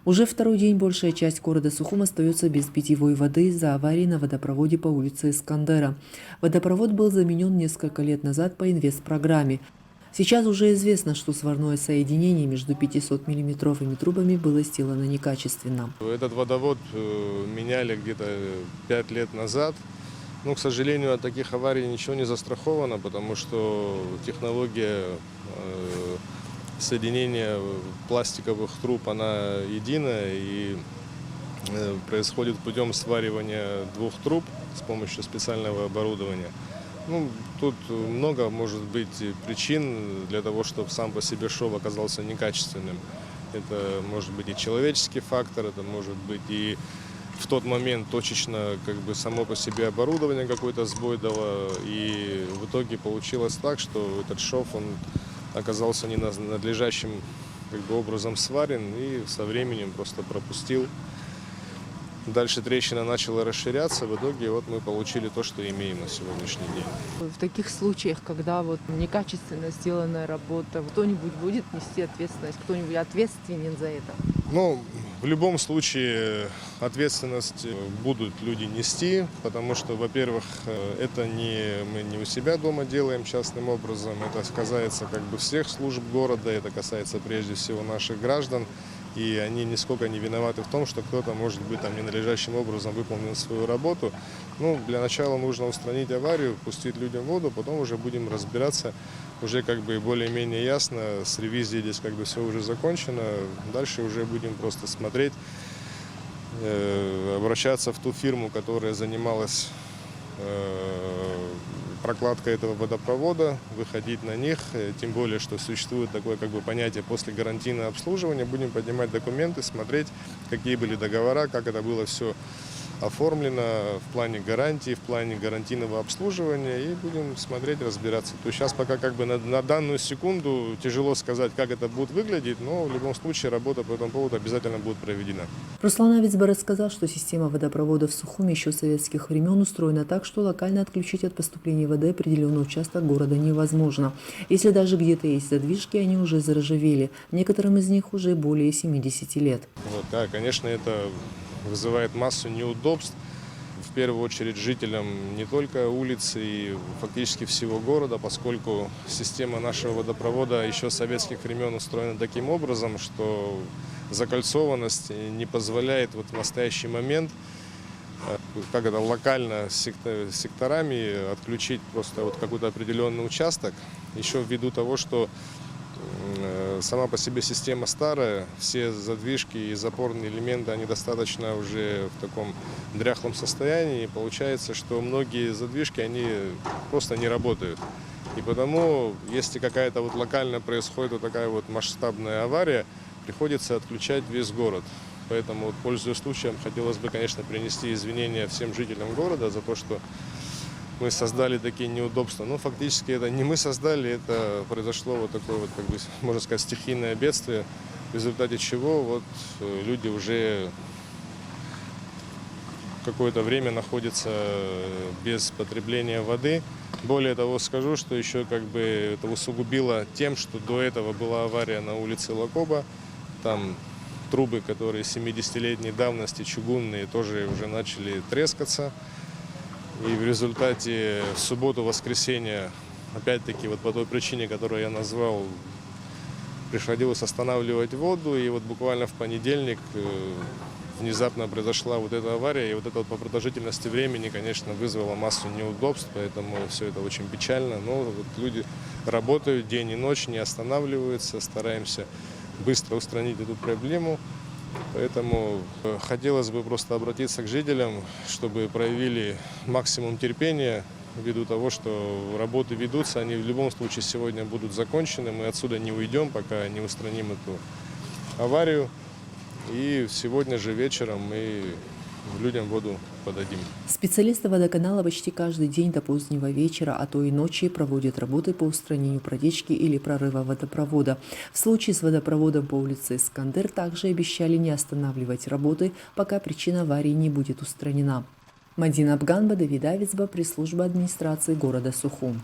Уже второй день большая часть города Сухум остается без питьевой воды из-за аварии на водопроводе по улице Искандера. Водопровод был заменен несколько лет назад по инвестпрограмме. Сейчас уже известно, что сварное соединение между 500-миллиметровыми трубами было сделано некачественно. Этот водовод меняли где-то 5 лет назад. Но, к сожалению, от таких аварий ничего не застраховано, потому что технология соединения пластиковых труб, она единая и происходит путем сваривания двух труб с помощью специального оборудования. Ну, тут много может быть причин для того, чтобы сам по себе шов оказался некачественным. Это может быть и человеческий фактор, это может быть и в тот момент точечно само по себе оборудование какой-то сбой дало. И в итоге получилось так, что этот шов он оказался не надлежащим образом сварен и со временем просто пропустил. Дальше трещина начала расширяться, в итоге вот мы получили то, что имеем на сегодняшний день. В таких случаях, когда некачественно сделанная работа, кто-нибудь будет нести ответственность, кто-нибудь ответственен за это? Ну, в любом случае ответственность будут люди нести, потому что, во-первых, это мы не у себя дома делаем частным образом, это касается всех служб города, это касается прежде всего наших граждан. И они нисколько не виноваты в том, что кто-то, может быть, ненадлежащим образом выполнил свою работу. Ну, для начала нужно устранить аварию, пустить людям воду, потом уже будем разбираться. Уже более-менее ясно, с ревизией здесь все уже закончено. Дальше уже будем просто смотреть, обращаться в ту фирму, которая занималась прокладка этого водопровода, выходить на них, тем более, что существует такое понятие после гарантийного обслуживания. Будем поднимать документы, смотреть, какие были договора, как это было все оформлено в плане гарантии, в плане гарантийного обслуживания, и будем смотреть, разбираться. То есть сейчас пока на данную секунду тяжело сказать, как это будет выглядеть, но в любом случае работа по этому поводу обязательно будет проведена. Руслан Авицбар рассказал, что система водопровода в Сухуме еще с советских времен устроена так, что локально отключить от поступления воды определенный участок города невозможно. Если даже где-то есть задвижки, они уже заржавели. Некоторым из них уже более 70 лет. Вот, да, конечно, это вызывает массу неудобств, в первую очередь жителям не только улицы и фактически всего города, поскольку система нашего водопровода еще с советских времен устроена таким образом, что закольцованность не позволяет в настоящий момент локально секторами отключить просто какой-то определенный участок, еще ввиду того, что сама по себе система старая, все задвижки и запорные элементы, они достаточно уже в таком дряхлом состоянии. И получается, что многие задвижки, они просто не работают. И потому, если какая-то локально происходит такая масштабная авария, приходится отключать весь город. Поэтому, пользуясь случаем, хотелось бы, конечно, принести извинения всем жителям города за то, что мы создали такие неудобства. Но фактически это не мы создали, это произошло такое можно сказать, стихийное бедствие, в результате чего люди уже какое-то время находятся без потребления воды. Более того, скажу, что еще это усугубило тем, что до этого была авария на улице Лакоба. Там трубы, которые 70-летней давности, чугунные, тоже уже начали трескаться. И в результате в субботу-воскресенье, опять-таки по той причине, которую я назвал, приходилось останавливать воду. И буквально в понедельник внезапно произошла эта авария. И это по продолжительности времени, конечно, вызвало массу неудобств, поэтому все это очень печально. Но люди работают день и ночь, не останавливаются, стараемся быстро устранить эту проблему. Поэтому хотелось бы просто обратиться к жителям, чтобы проявили максимум терпения, ввиду того, что работы ведутся, они в любом случае сегодня будут закончены. Мы отсюда не уйдем, пока не устраним эту аварию. И сегодня же вечером мы людям воду подадим. Специалисты водоканала почти каждый день до позднего вечера, а то и ночи проводят работы по устранению протечки или прорыва водопровода. В случае с водопроводом по улице Искандер также обещали не останавливать работы, пока причина аварии не будет устранена. Мадина Абганба, Давид Авицба, пресс-служба администрации города Сухум.